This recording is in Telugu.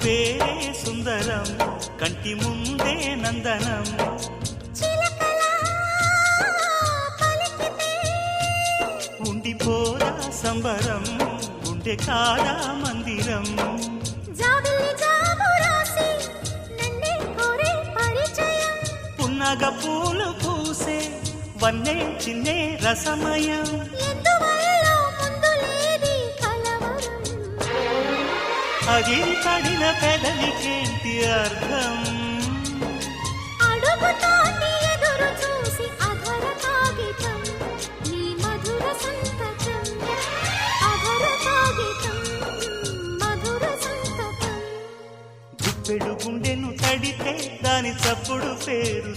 పేరే సుందరం కంటి ముందే నందనం ఉండిపోరా సంబరం ఉండే కాదా మందిరం పున్నగ పూలు పూసే వన్నే చిన్నే రసమయం అగిరి పడిన పెదలికేంటి అర్థం అడుగుతోంది ఎదురు చూసి అధర కాగితం నీ మధుర సంతకం అధర కాగితం మధుర సంతకం గుప్పెడు గుండెను తడితే దాని చప్పుడు పేరు